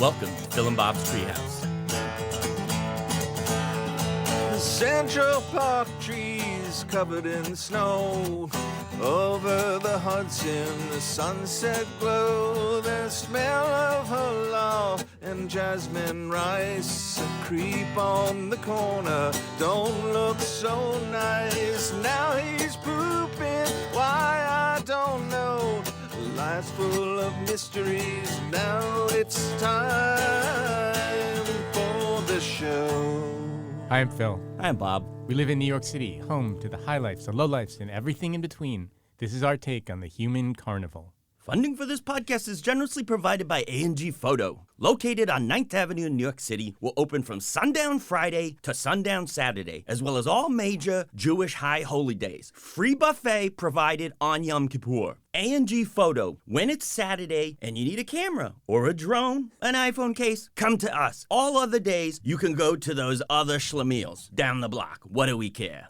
Welcome to Phil and Bob's Treehouse. Central Park trees covered in snow. Over the Hudson, the sunset glow. The smell of halal and jasmine rice. A creep on the corner, don't look so nice. Now he's pooping, why I don't know. Life's full of mysteries, now it's time for the show. Hi, I'm Phil. I'm Bob. We live in New York City, home to the highlights, the lowlifes, and everything in between. This is our take on the human carnival. Funding for this podcast is generously provided by A&G Photo. Located on 9th Avenue in New York City, will open from sundown Friday to sundown Saturday, as well as all major Jewish high holy days. Free buffet provided on Yom Kippur. A&G Photo. When it's Saturday and you need a camera or a drone, an iPhone case, come to us. All other days, you can go to those other schlemiels down the block. What do we care?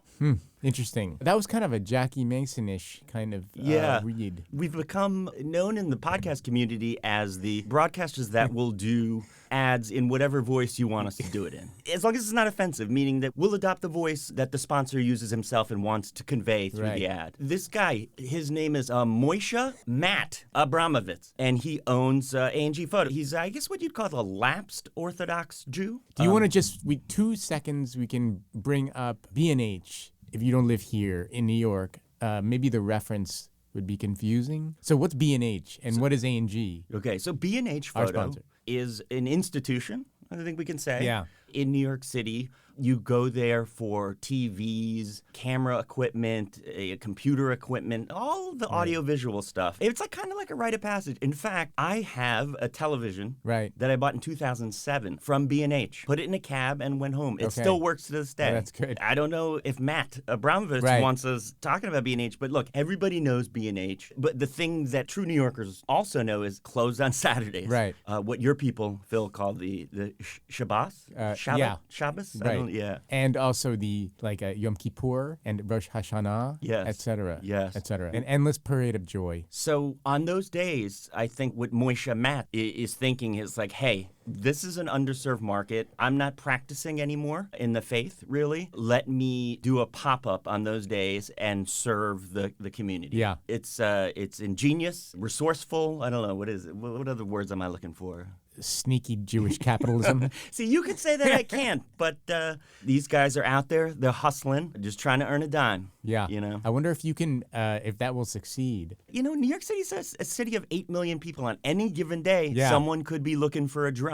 Interesting. That was kind of a Jackie Mason-ish kind of read. We've become known in the podcast community as the broadcasters that will do ads in whatever voice you want us to do it in. As long as it's not offensive, meaning that we'll adopt the voice that the sponsor uses himself and wants to convey through the ad. This guy, his name is Moishe Matt Abramovitz, and he owns A&G Photo. He's, I guess, what you'd call a lapsed Orthodox Jew. Do you want to just, 2 seconds, we can bring up B&H. If you don't live here in New York, maybe the reference would be confusing. So what's B&H and what is A&G? Okay, so B&H Photo is an institution, I think we can say, in New York City. You go there for TVs, camera equipment, computer equipment, all the audiovisual stuff. It's like kind of like a rite of passage. In fact, I have a television that I bought in 2007 from B&H. Put it in a cab and went home. It still works to this day. Oh, that's good. I don't know if Matt Abramovitz wants us talking about B&H, but look, everybody knows B&H. But the thing that true New Yorkers also know is closed on Saturdays. Right. What your people, Phil, call the Shabbos? Shabbos? Right. And also the Yom Kippur and Rosh Hashanah, etc. Yes. Etc. An endless parade of joy. So on those days, I think what Moishe Matt is thinking is like, hey, this is an underserved market. I'm not practicing anymore in the faith, really. Let me do a pop-up on those days and serve the community. Yeah. It's ingenious, resourceful. I don't know. What is it? What other words am I looking for? Sneaky Jewish capitalism. See, you could say that I can't, but these guys are out there. They're hustling, just trying to earn a dime. Yeah. You know? I wonder if you can, if that will succeed. You know, New York City's a city of 8 million people. On any given day, someone could be looking for a drone.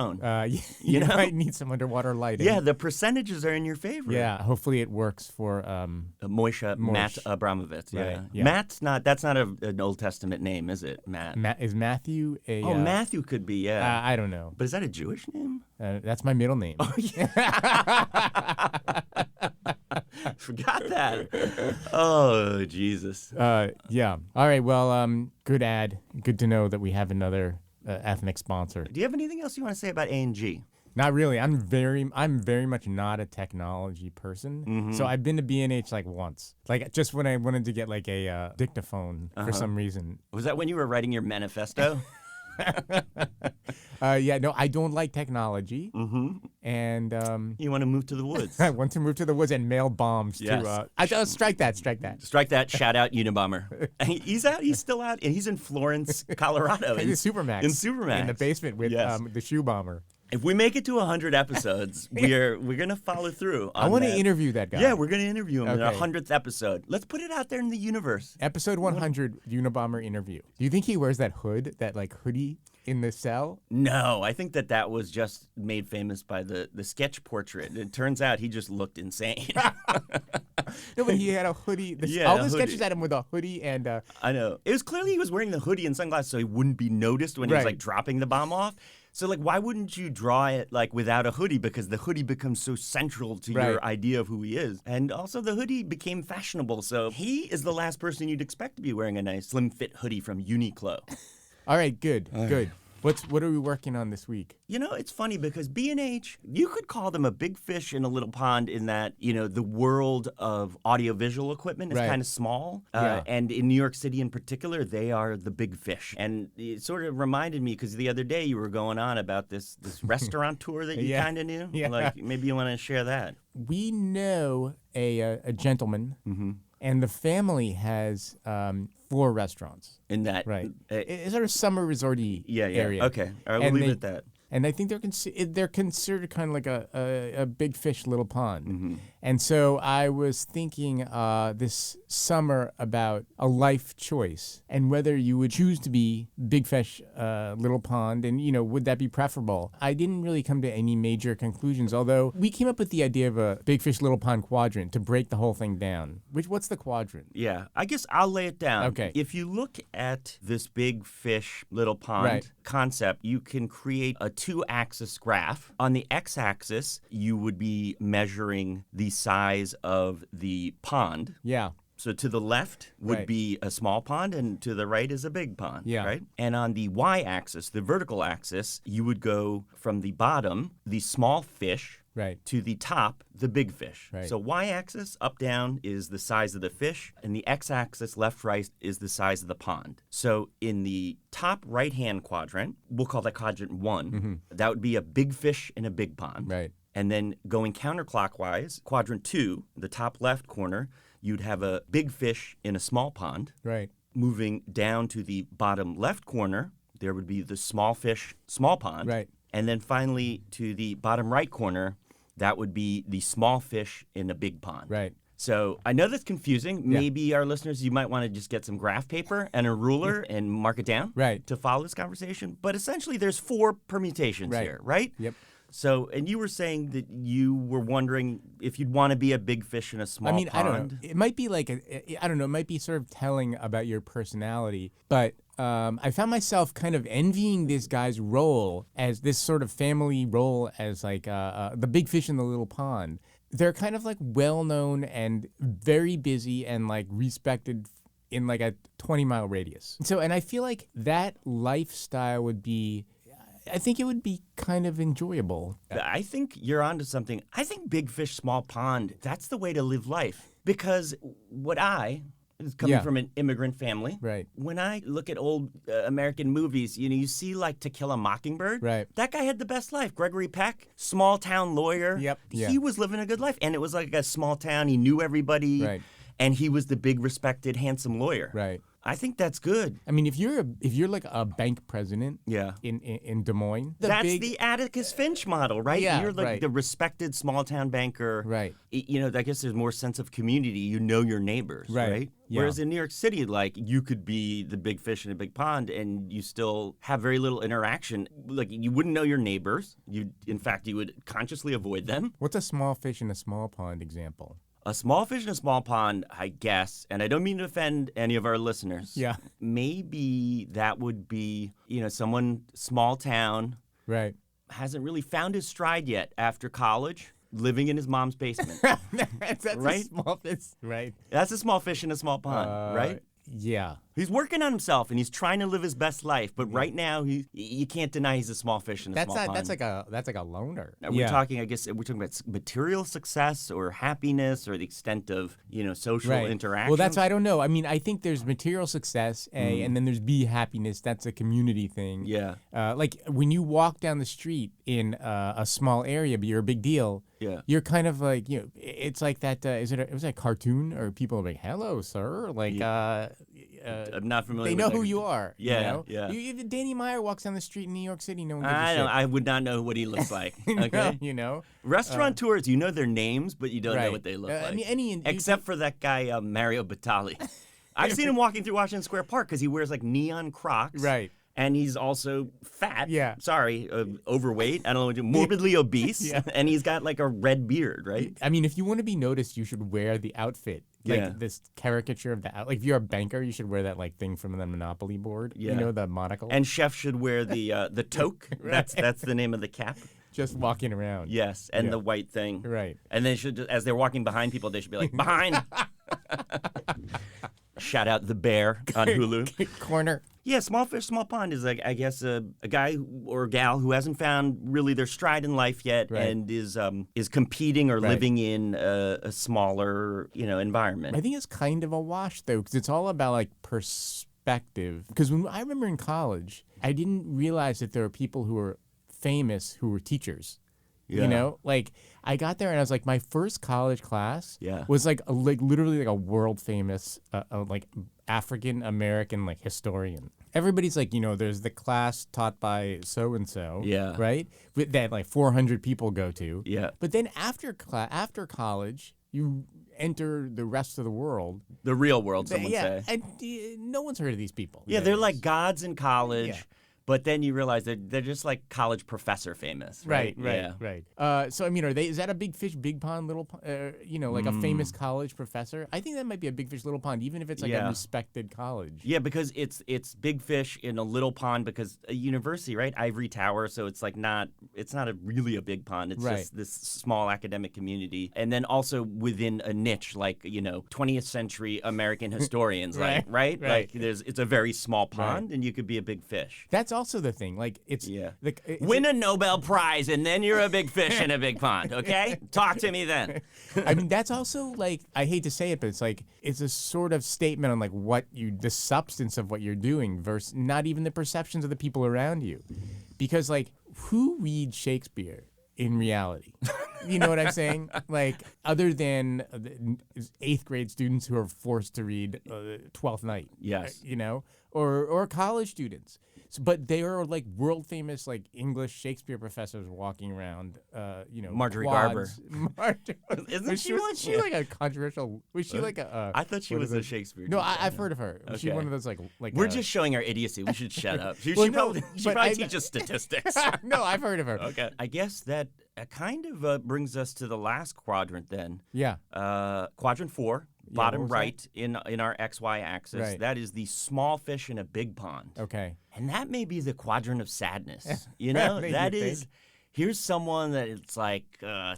You might need some underwater lighting. Yeah, the percentages are in your favor. Yeah, hopefully it works for Moishe Matt Abramovitz. Right. Yeah. Matt's not. That's not an Old Testament name, is it? Matt. Is Matthew a? Oh, Matthew could be. Yeah. I don't know. But is that a Jewish name? That's my middle name. Oh yeah. Forgot that. Oh Jesus. Yeah. All right. Well, good ad. Good to know that we have another ethnic sponsor. Do you have anything else you want to say about A&G? Not really. I'm very much not a technology person. Mm-hmm. So I've been to B&H once. Just when I wanted to get a dictaphone for some reason. Was that when you were writing your manifesto? No, I don't like technology. Mm-hmm. And you want to move to the woods. I want to move to the woods and mail bombs to strike that. Strike that. Shout out Unabomber. He's out. He's still out. And he's in Florence, Colorado. In Supermax. In Supermax. In the basement with the shoe bomber. If we make it to 100 episodes, we're going to follow through on I want to interview that guy. Yeah, we're going to interview him in our 100th episode. Let's put it out there in the universe. Episode 100 Unabomber interview. Do you think he wears that hood, that hoodie in the cell? No, I think that was just made famous by the sketch portrait. It turns out he just looked insane. No, but he had a hoodie. All the sketches had him with a hoodie and... I know. It was clearly he was wearing the hoodie and sunglasses so he wouldn't be noticed when he was dropping the bomb off. So, why wouldn't you draw it, without a hoodie? Because the hoodie becomes so central to your idea of who he is. And also, the hoodie became fashionable. So, he is the last person you'd expect to be wearing a nice slim fit hoodie from Uniqlo. All right, good. What are we working on this week? You know, it's funny because B&H, you could call them a big fish in a little pond in that, you know, the world of audiovisual equipment is Right. kind of small. Yeah. And in New York City in particular, they are the big fish. And it sort of reminded me because the other day you were going on about this restaurant tour that you Yeah. kind of knew. Yeah. Like, maybe you want to share that. We know a gentleman, and the family has 4 restaurants. In that. Right. uh, It's sort of summer resort-y yeah. area. Okay. All right, we'll And leave they- it at that. And I think they're considered kind of like a big fish little pond. Mm-hmm. And so I was thinking this summer about a life choice and whether you would choose to be big fish little pond, and you know, would that be preferable? I didn't really come to any major conclusions, although we came up with the idea of a big fish little pond quadrant to break the whole thing down. What's the quadrant? Yeah, I guess I'll lay it down. Okay. If you look at this big fish, little pond Right. concept, you can create a 2-axis graph. On the x-axis, you would be measuring the size of the pond. Yeah. So to the left would Right. be a small pond, and to the right is a big pond. Yeah. Right. And on the y-axis, the vertical axis, you would go from the bottom, the small fish, Right. to the top, the big fish. Right. So y-axis, up, down, is the size of the fish, and the x-axis, left, right, is the size of the pond. So in the top right-hand quadrant, we'll call that quadrant 1, that would be a big fish in a big pond. Right. And then going counterclockwise, quadrant 2, the top left corner, you'd have a big fish in a small pond. Right. Moving down to the bottom left corner, there would be the small fish, small pond. Right. And then finally to the bottom right corner, that would be the small fish in a big pond. Right. So I know that's confusing. Yeah. Maybe our listeners, you might want to just get some graph paper and a ruler and mark it down Right. to follow this conversation. But essentially, there's 4 permutations Right. here, right? Yep. So, and you were saying that you were wondering if you'd want to be a big fish in a small pond. I don't know. It might be like I don't know. It might be sort of telling about your personality. But I found myself kind of envying this guy's role as this sort of family role as like the big fish in the little pond. They're kind of like well known and very busy and like respected in like a 20-mile radius. So, and I feel like that lifestyle would be. I think it would be kind of enjoyable. I think you're onto something. I think big fish, small pond, that's the way to live life. Because coming Yeah. from an immigrant family, Right. when I look at old American movies, you know, you see like To Kill a Mockingbird. Right. That guy had the best life. Gregory Peck, small town lawyer. Yep. Yeah. He was living a good life. And it was like a small town. He knew everybody. Right. And he was the big, respected, handsome lawyer. Right. I think that's good. I mean, if you're like a bank president, Yeah. in Des Moines, That's the Atticus Finch model, right? Yeah, You're like right. the respected small town banker. Right. You know, I guess there's more sense of community. You know your neighbors, Right. right? Yeah. Whereas in New York City, like you could be the big fish in a big pond and you still have very little interaction. Like you wouldn't know your neighbors. In fact, you would consciously avoid them. What's a small fish in a small pond example? A small fish in a small pond, I guess, and I don't mean to offend any of our listeners. Yeah. Maybe that would be, you know, someone small town, Right. hasn't really found his stride yet after college, living in his mom's basement. that's Right? a small fish, right? That's a small fish in a small pond, right? Yeah. He's working on himself and he's trying to live his best life, but right now you can't deny he's a small fish in a small pond. That's like a loner. Are we talking? I guess we're talking about material success or happiness or the extent of social interaction. Well, that's I don't know. I mean, I think there's material success, and then there's B, happiness. That's a community thing. Yeah. Like when you walk down the street in a small area, but you're a big deal. Yeah. You're kind of like it's like that. Was it a cartoon or people are like, "Hello, sir," like. I'm not familiar. They with know that. who you are. Yeah, you know? yeah. If Danny Meyer walks down the street in New York City, no one gives a I shit. don't. I would not know what he looks like. Okay. You know. Restaurateurs, you know their names, but you don't know Right. what they look I like. mean, Except for that guy Mario Batali. I've seen him walking through Washington Square Park because he wears like neon Crocs. Right. And he's also fat. Yeah. Sorry, overweight. I don't know, morbidly obese. Yeah. And he's got like a red beard, right? I mean, if you want to be noticed, you should wear the outfit. Like Yeah. this caricature of the like if you're a banker, you should wear that like thing from the Monopoly board. Yeah. You know, the monocle. And chefs should wear the toque. That's the name of the cap. just walking around. Yes, and Yeah. the white thing. Right. And they should, as they're walking behind people, they should be like, behind. Shout out The Bear on Hulu. Corner. Yeah, Small Fish, Small Pond is, I guess, a guy or a gal who hasn't found really their stride in life yet and is competing or living in a smaller, environment. I think it's kind of a wash, though, because it's all about, like, perspective. Because when I remember in college, I didn't realize that there were people who were famous who were teachers. Yeah. Like I got there and I was like, my first college class Yeah. was like literally like a world famous like African American like historian. Everybody's like, there's the class taught by so and so, right? That like 400 people go to, But then after college, you enter the rest of the world, the real world. Some would say, and no one's heard of these people. Yeah, they're like gods in college. Yeah. But then you realize they're just like college professor famous, right? Right. So I mean, is that a big fish, big pond, little pond? Like a famous college professor? I think that might be a big fish, little pond, even if it's like a respected college. Yeah, because it's big fish in a little pond because a university, right? Ivory Tower, so it's like it's not really a big pond. It's just this small academic community, and then also within a niche like 20th century American historians, right? Like it's a very small pond, and you could be a big fish. That's also the thing. Like it's win a Nobel Prize and then you're a big fish in a big pond. Okay, talk to me then. I mean, that's also like, I hate to say it, but it's like it's a sort of statement on like the substance of what you're doing versus not even the perceptions of the people around you, because like who reads Shakespeare in reality? You know what I'm saying? Like, other than 8th grade students who are forced to read Twelfth Night. Yes. Or college students. But they are like world famous like English Shakespeare professors walking around. Marjorie quads. Garber. Was she like a controversial? Was she like a? I thought she was a Shakespeare. No, I've heard of her. Was she one of those like? We're just showing our idiocy. We should shut up. She probably teaches statistics. No, I've heard of her. Okay. I guess that kind of brings us to the last quadrant then. Yeah. Quadrant 4. Bottom right in our XY axis. Right. That is the small fish in a big pond. Okay. And that may be the quadrant of sadness. That is, here's someone that it's like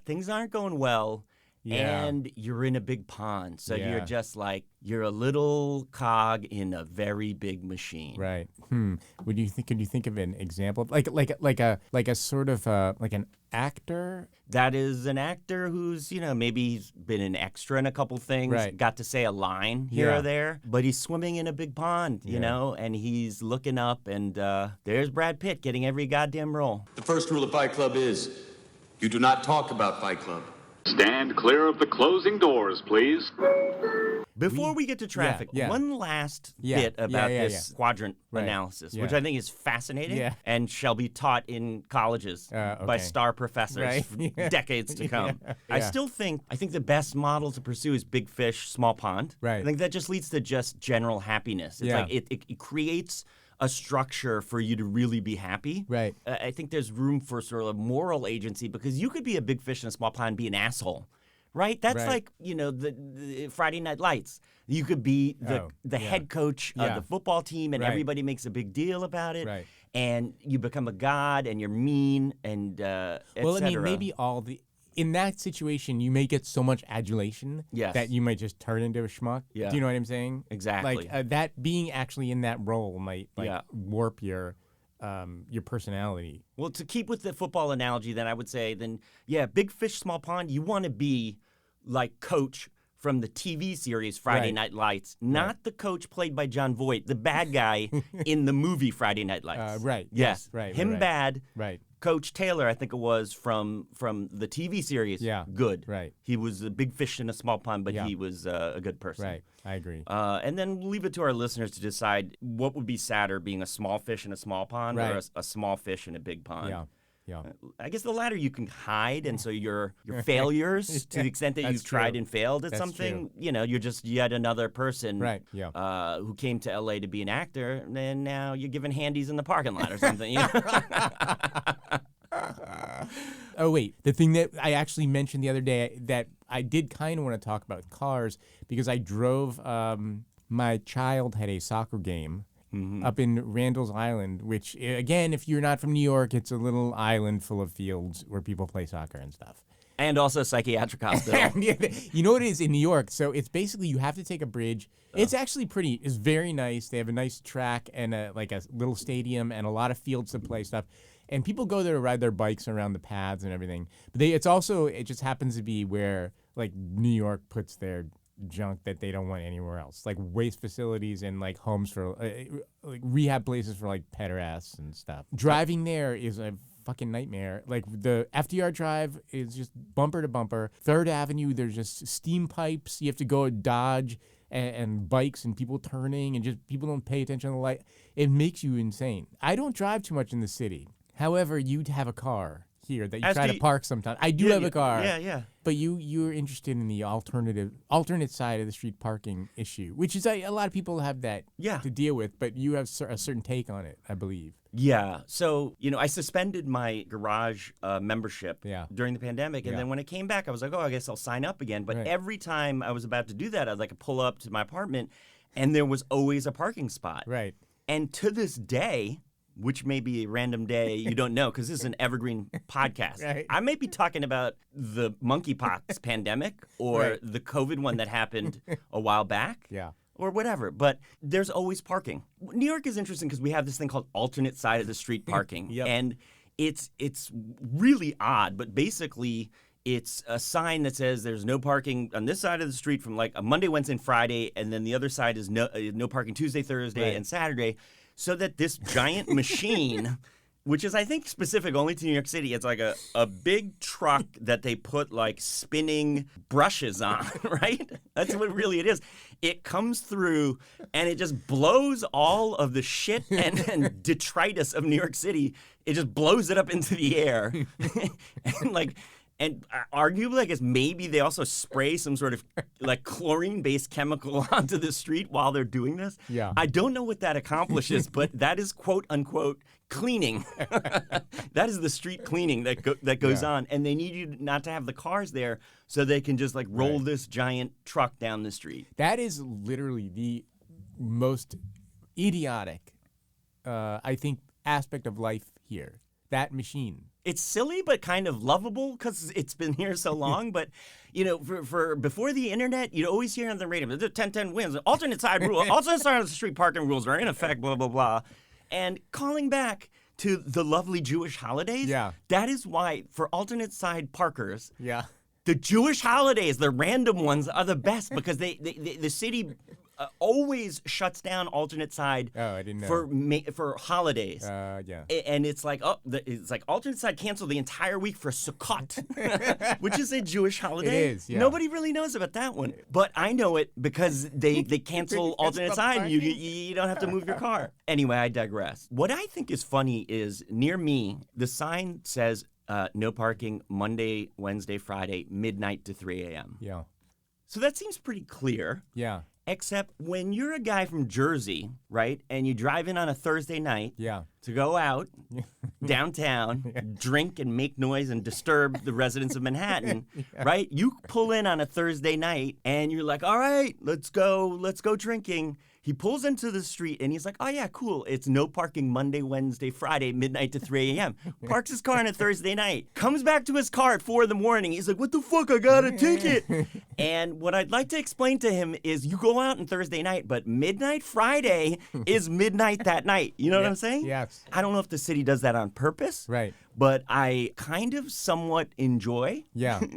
things aren't going well. Yeah. And you're in a big pond, so you're just like you're a little cog in a very big machine. Right. Could you think of an example of like a sort of like an actor? That is an actor who's maybe he's been an extra in a couple things, got to say a line here or there, but he's swimming in a big pond, and he's looking up, and there's Brad Pitt getting every goddamn role. The first rule of Fight Club is you do not talk about Fight Club. Stand clear of the closing doors, please. Before we get to traffic, one last bit about this quadrant analysis, which I think is fascinating and shall be taught in colleges by star professors for decades to come. I think the best model to pursue is big fish, small pond. Right. I think that just leads to just general happiness. It's like it creates a structure for you to really be happy. Right. I think there's room for sort of moral agency because you could be a big fish in a small pond and be an asshole. Right? That's like, the Friday Night Lights. You could be the head coach of the football team and everybody makes a big deal about it. Right. And you become a god and you're mean and et Well, I mean, cetera. maybe in that situation, you may get so much adulation that you might just turn into a schmuck. Yeah. Do you know what I'm saying? Exactly. Like that being actually in that role might warp your personality. Well, to keep with the football analogy, then I would say, big fish, small pond, you want to be like Coach from the TV series Friday Night Lights, not the coach played by Jon Voight, the bad guy in the movie Friday Night Lights. Right. Yes. Right. Him bad. Right. Coach Taylor, I think it was from the TV series. Yeah. Good. Right. He was a big fish in a small pond, but he was a good person. Right. I agree. And then leave it to our listeners to decide what would be sadder, being a small fish in a small pond or a small fish in a big pond. Yeah. Yeah. I guess the latter you can hide, and so your failures, to the extent that you've tried and failed at something, you're just yet another person who came to LA to be an actor, and now you're giving handies in the parking lot or something. Oh, wait. The thing that I actually mentioned the other day that I did kind of want to talk about cars, because I drove, my child had a soccer game up in Randall's Island, which, again, if you're not from New York, it's a little island full of fields where people play soccer and stuff. And also psychiatric hospital. You know what it is in New York? So it's basically you have to take a bridge. It's actually it's very nice. They have a nice track and a little stadium and a lot of fields to play stuff. And people go there to ride their bikes around the paths and everything. But it just happens to be where like New York puts their junk that they don't want anywhere else, like waste facilities and like homes for like rehab places for like pederasts and stuff. Driving there is a fucking nightmare. Like the FDR Drive is just bumper to bumper. 3rd Avenue, there's just steam pipes. You have to go dodge and bikes and people turning and just people don't pay attention to the light. It makes you insane. I don't drive too much in the city. However, you'd have a car here that you try to park sometimes. I do have a car. Yeah. But you're interested in the alternate side of the street parking issue, which is a lot of people have that to deal with, but you have a certain take on it, I believe. Yeah. So, I suspended my garage membership during the pandemic. And then when it came back, I was like, I guess I'll sign up again. But every time I was about to do that, I'd like pull up to my apartment and there was always a parking spot. Right. And to this day, which may be a random day you don't know because this is an evergreen podcast. Right. I may be talking about the monkeypox pandemic or the COVID one that happened a while back. Yeah. Or whatever, but there's always parking. New York is interesting because we have this thing called alternate side of the street parking, and it's really odd. But basically, it's a sign that says there's no parking on this side of the street from like a Monday, Wednesday, and Friday, and then the other side is no parking Tuesday, Thursday, and Saturday. So that this giant machine, which is I think specific only to New York City, it's like a big truck that they put like spinning brushes on, right? That's what really it is. It comes through and it just blows all of the shit and detritus of New York City. It just blows it up into the air. And arguably, I guess maybe they also spray some sort of like chlorine-based chemical onto the street while they're doing this. Yeah. I don't know what that accomplishes, but that is quote-unquote cleaning. That is the street cleaning that goes on. And they need you not to have the cars there so they can just like roll this giant truck down the street. That is literally the most idiotic, I think, aspect of life here. That machine. It's silly, but kind of lovable because it's been here so long. But, for before the internet, you'd always hear on the radio, the 10-10 wins, alternate side rule, alternate side of the street parking rules are in effect, blah, blah, blah. And calling back to the lovely Jewish holidays, that is why for alternate side parkers, the Jewish holidays, the random ones, are the best because the city always shuts down alternate side for holidays. And it's like alternate side canceled the entire week for Sukkot, which is a Jewish holiday. It is, Nobody really knows about that one, but I know it because they cancel alternate side. You don't have to move your car. Anyway, I digress. What I think is funny is near me, the sign says no parking Monday, Wednesday, Friday, midnight to 3 a.m. Yeah. So that seems pretty clear. Yeah. Except when you're a guy from Jersey, right, and you drive in on a Thursday night to go out downtown, drink and make noise and disturb the residents of Manhattan, right? You pull in on a Thursday night and you're like, all right, let's go drinking. He pulls into the street and he's like, oh, yeah, cool. It's no parking Monday, Wednesday, Friday, midnight to 3 a.m. Parks his car on a Thursday night. Comes back to his car at 4 a.m. He's like, what the fuck? I got a ticket. And what I'd like to explain to him is you go out on Thursday night, but midnight Friday is midnight that night. You know what I'm saying? Yes. I don't know if the city does that on purpose. Right. But I kind of somewhat enjoy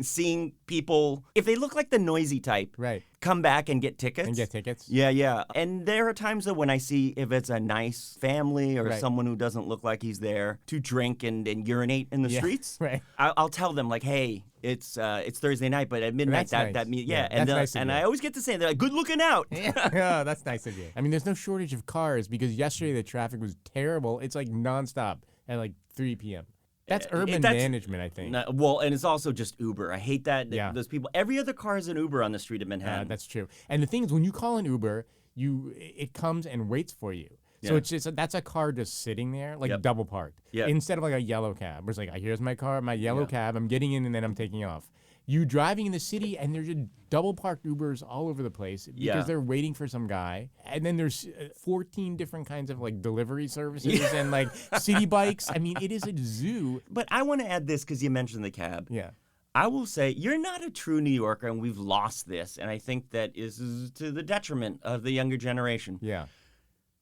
seeing people, if they look like the noisy type, come back and get tickets. Yeah. And there are times that when I see if it's a nice family or someone who doesn't look like he's there to drink and urinate in the streets, I'll tell them like, hey, it's Thursday night, but at midnight and I always get to say, they're like, good looking out. Yeah, that's nice of you. I mean, there's no shortage of cars because yesterday the traffic was terrible. It's like nonstop at like 3 p.m. That's urban management, I think. Well, and it's also just Uber. I hate that. Those people. Every other car is an Uber on the street of Manhattan. That's true. And the thing is, when you call an Uber, it comes and waits for you. So it's just that's a car just sitting there, like double parked. Instead of like a yellow cab, where it's like, here's my car, my yellow cab, I'm getting in and then I'm taking off. You driving in the city and there's just double parked Ubers all over the place because they're waiting for some guy. And then there's 14 different kinds of like delivery services and like city bikes. I mean, it is a zoo. But I want to add this because you mentioned the cab. Yeah. I will say you're not a true New Yorker, and we've lost this, and I think that is to the detriment of the younger generation. Yeah.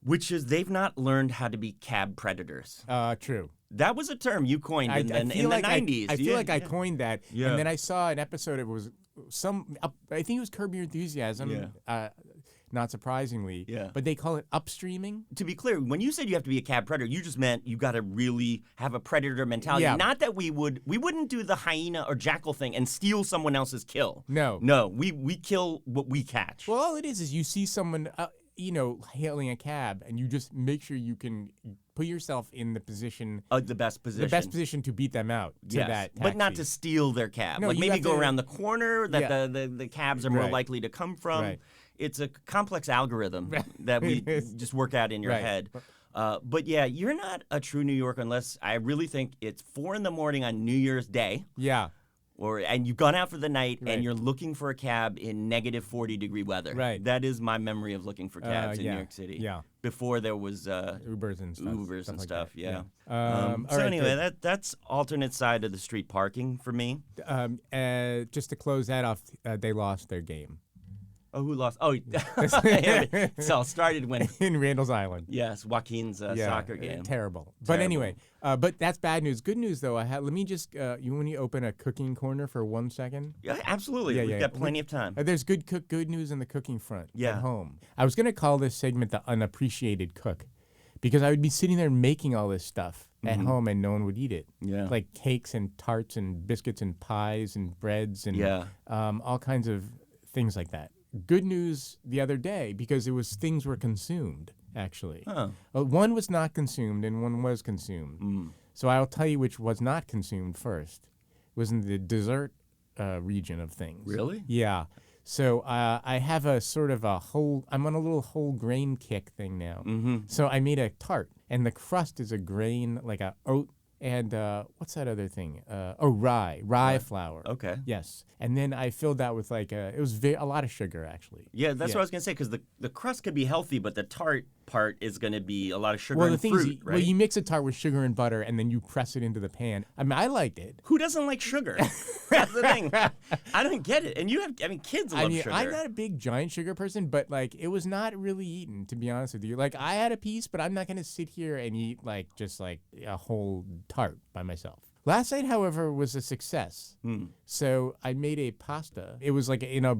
Which is they've not learned how to be cab predators. True. That was a term you coined in the 90s. I feel like I coined that. Yeah. And then I saw an episode, it was I think it was Curb Your Enthusiasm, not surprisingly. Yeah. But they call it upstreaming. To be clear, when you said you have to be a cab predator, you just meant you got to really have a predator mentality. Yeah. Not that we wouldn't do the hyena or jackal thing and steal someone else's kill. No. We kill what we catch. Well, all it is you see someone, hailing a cab, and you just make sure you can put yourself in the position, the best position. to beat them out. To Yes, that but not taxi. to steal their cab. No, like you maybe have go to- around the corner that Yeah. the cabs are more Right. likely to come from. Right. It's a complex algorithm that we just work out in your Right. head. But yeah, you're not a true New Yorker unless I really think it's 4 a.m. on New Year's Day. Yeah. And you've gone out for the night Right. and you're looking for a cab in negative 40-degree weather. Right. That is my memory of looking for cabs in yeah. New York City. Yeah. Before there was Ubers and stuff. and stuff. Like Yeah. that. All So right, anyway, good. that's alternate side of the street parking for me. Just to close that off, they lost their game Oh, who lost? Oh, it all started when in Randall's Island. yes, Joaquin's soccer game. Terrible. But anyway, but that's bad news. Good news though. Let me just you want to open a cooking corner for 1 second? Yeah, absolutely. Yeah, We've yeah. got plenty of time. There's good news in the cooking front Yeah. at home. I was gonna call this segment the unappreciated cook, because I would be sitting there making all this stuff at home and no one would eat it. Yeah. Like cakes and tarts and biscuits and pies and breads and Yeah. all kinds of things like that. Good news the other day, because things were consumed, actually. Huh. One was not consumed and one was consumed. So I'll tell you which was not consumed first. It was in the dessert region of things. Really? Yeah. So I have a sort of I'm on a little whole grain kick thing now. Mm-hmm. So I made a tart, and the crust is a grain, like a oat, and what's that other thing? Rye flour. Okay. Yes. And then I filled that with it was a lot of sugar, actually. Yeah, that's what I was gonna say, because the crust could be healthy, but the tart part is gonna be a lot of sugar Well, the and thing fruit, is, right? you mix a tart with sugar and butter, and then you press it into the pan. I mean, I liked it. Who doesn't like sugar? That's the thing. I don't get it. And kids love sugar. I'm not a big giant sugar person, but it was not really eaten, to be honest with you. I had a piece, but I'm not going to sit here and eat just a whole tart by myself. Last night, however, was a success. So I made a pasta. It was in a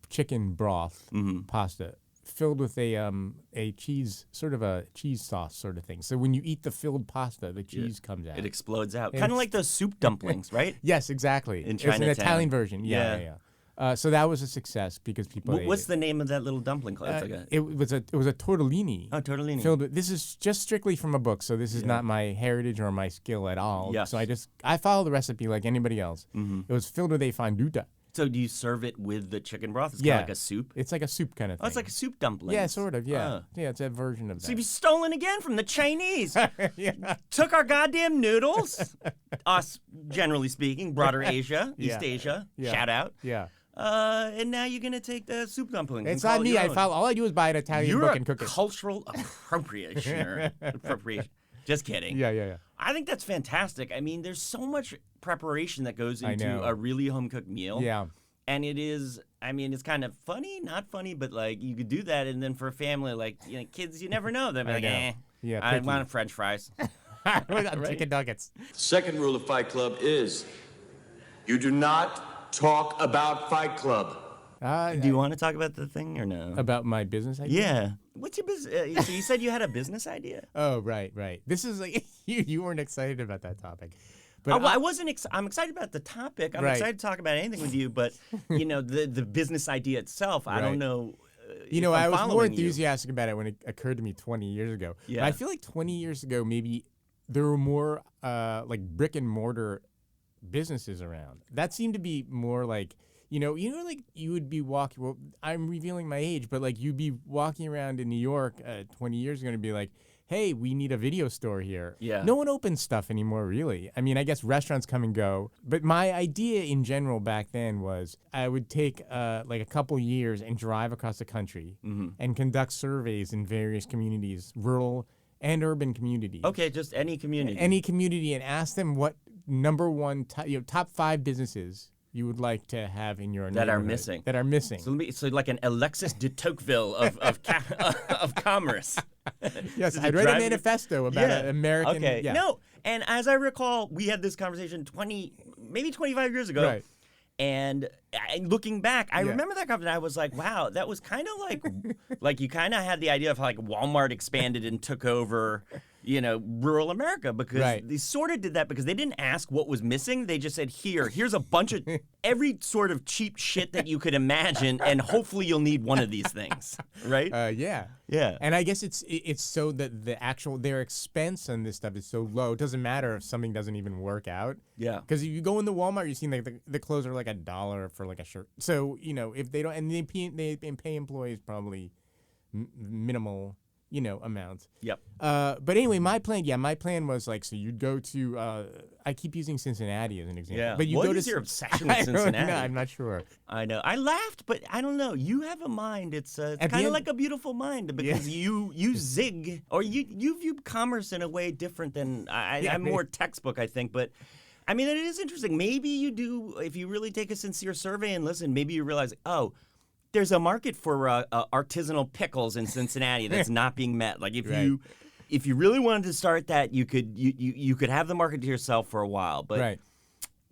chicken broth pasta, filled with a cheese, sort of a cheese sauce sort of thing. So when you eat the filled pasta, the cheese comes out. It explodes out. Kind of like those soup dumplings, right? Yes, exactly. In It's an Chinatown. Italian version. Yeah. Yeah. So that was a success because people ate What's it. the name of that little dumpling called? It was a tortellini. Oh, tortellini. Filled with, this is just strictly from a book, so this is not my heritage or my skill at all. Yes. So I follow the recipe like anybody else. It was filled with a fonduta. So do you serve it with the chicken broth? It's Yeah. kind of like a soup? It's like a soup kind of thing. Oh, it's like a soup dumpling. Yeah, sort of. Yeah, Ah. yeah, it's a version of that. So you've stolen again from the Chinese. Yeah. Took our goddamn noodles. Us, generally speaking, broader Asia, East Yeah. Asia. Yeah. Shout out. Yeah. And now you're gonna take the soup dumplings. It's and call not it me. your I own. follow. All I do is buy an Italian You're book a and cook it. cultural appropriation. Just kidding. Yeah. I think that's fantastic. I mean, there's so much preparation that goes I into know. a really home cooked meal. Yeah. And it is, it's kind of funny, not funny, but you could do that. And then for a family, kids, you never know. They'll be like, know. Yeah, I picky. want French fries. Chicken nuggets. The second rule of Fight Club is you do not talk about Fight Club. Do you want to talk about the thing or no? About my business idea? Yeah. What's your business? So you said you had a business idea? Oh, right. This is you weren't excited about that topic. But I wasn't. I'm excited about the topic. I'm Right. excited to talk about anything with you, but the business idea itself, I don't Right. know. I was more following you. enthusiastic about it when it occurred to me 20 years ago. Yeah. But I feel like 20 years ago, maybe there were more brick and mortar businesses around. That seemed to be more you would be walking. Well, I'm revealing my age, but you'd be walking around in New York 20 years ago and be like, hey, we need a video store here. Yeah. No one opens stuff anymore, really. I mean, I guess restaurants come and go. But my idea in general back then was I would take a couple years and drive across the country and conduct surveys in various communities, rural and urban communities. Okay, just any community. Any community, and ask them what number one top 5 businesses you would like to have in your That are neighborhood missing. That are missing. So like an Alexis de Tocqueville of commerce. Yes, Does it I'd write a drive you- manifesto about an American. Okay. Yeah. No, and as I recall, we had this conversation maybe 25 years ago. Right. And looking back, I Yeah. remember that conversation. I was like, wow, that was kind of like you kind of had the idea of how like Walmart expanded and took over, rural America, because they sort of did that because they didn't ask what was missing. They just said, here's a bunch of every sort of cheap shit that you could imagine, and hopefully you'll need one of these things, right? Yeah. Yeah. And I guess it's so that their expense on this stuff is so low. It doesn't matter if something doesn't even work out. Yeah. Because if you go in the Walmart, you see like the clothes are like $1 for like a shirt. So if they don't, and they pay employees probably minimal amounts. Yep. But anyway, my plan was like, so you'd go to I keep using Cincinnati as an example. Yeah. But you What go is to your obsession with I don't Cincinnati? know, I'm not sure. I know. I laughed, but I don't know. You have a mind. It's kind of like a beautiful mind because you zig, or you view commerce in a way different than I'm more textbook, I think. But I mean, it is interesting. Maybe you do, if you really take a sincere survey and listen, maybe you realize, there's a market for artisanal pickles in Cincinnati that's not being met. Like if you really wanted to start that, you could have the market to yourself for a while. But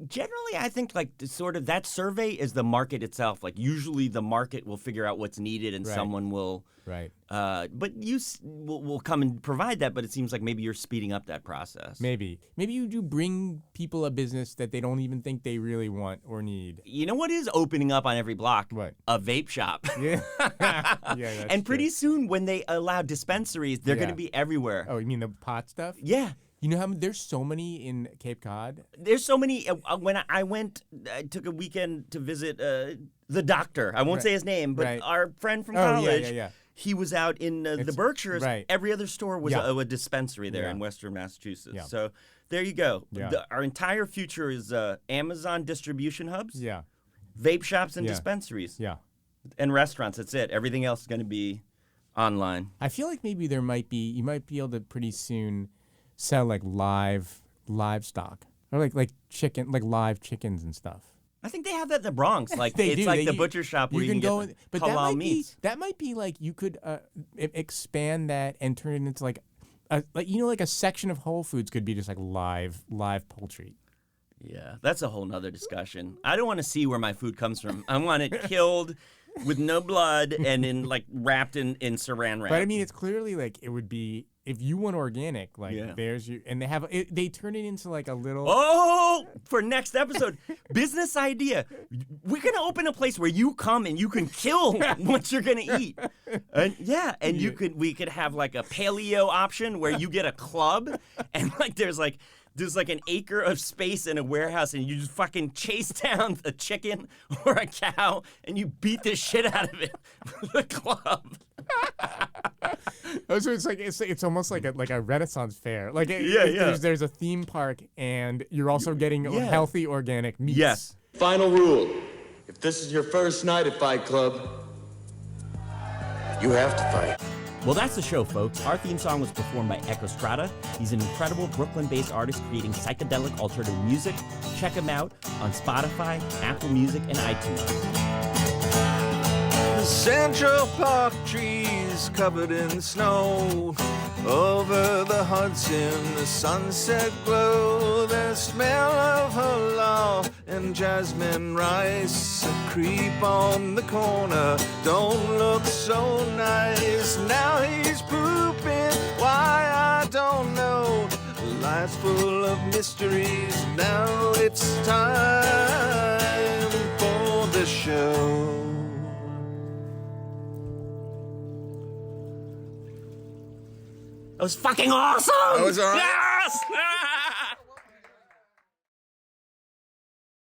generally, I think like sort of that survey is the market itself. Like usually the market will figure out what's needed and someone will. Right. But you will come and provide that. But it seems like maybe you're speeding up that process. Maybe you do bring people a business that they don't even think they really want or need. You know what is opening up on every block? What? A vape shop. Yeah. Yeah. That's And pretty true. soon, when they allow dispensaries, they're going to be everywhere. Oh, you mean the pot stuff? Yeah. You know how there's so many in Cape Cod? There's so many. When I took a weekend to visit the doctor. I won't say his name, but our friend from college. Yeah. He was out in the Berkshires. Right. Every other store was a dispensary there in Western Massachusetts. Yeah. So there you go. Yeah. Our entire future is Amazon distribution hubs, Yeah. vape shops, and dispensaries. Yeah. And restaurants. That's it. Everything else is going to be online. I feel like maybe you might be able to pretty soon sell like livestock or like chicken, like live chickens and stuff. I think they have that in the Bronx. Like They it's do. like the butcher shop where you can go get but halal meats. that might be like you could expand that and turn it into like a section of Whole Foods could be just like live poultry. Yeah, that's a whole nother discussion. I don't want to see where my food comes from. I want it killed with no blood and wrapped in saran wrap. But I mean, it's clearly like it would be if you want organic, like there's you, and they turn it into like a little. Oh, for next episode, business idea. We're gonna open a place where you come and you can kill what you're gonna eat. And we could have like a paleo option where you get a club and like there's like an acre of space in a warehouse and you just fucking chase down a chicken or a cow and you beat the shit out of it with a club. Oh, so it's almost like a Renaissance fair. Like there's a theme park and you're also getting healthy organic meats. Yes. Final rule. If this is your first night at Fight Club, you have to fight. Well, that's the show, folks. Our theme song was performed by Echo Strada. He's an incredible Brooklyn-based artist creating psychedelic alternative music. Check him out on Spotify, Apple Music, and iTunes. Central Park trees covered in snow. Over the Hudson, the sunset glow. The smell of halal and jasmine rice. A creep on the corner, don't look so nice. Now he's pooping, why I don't know. Life's full of mysteries, now it's time for the show. That was fucking awesome! That was all right? Yes!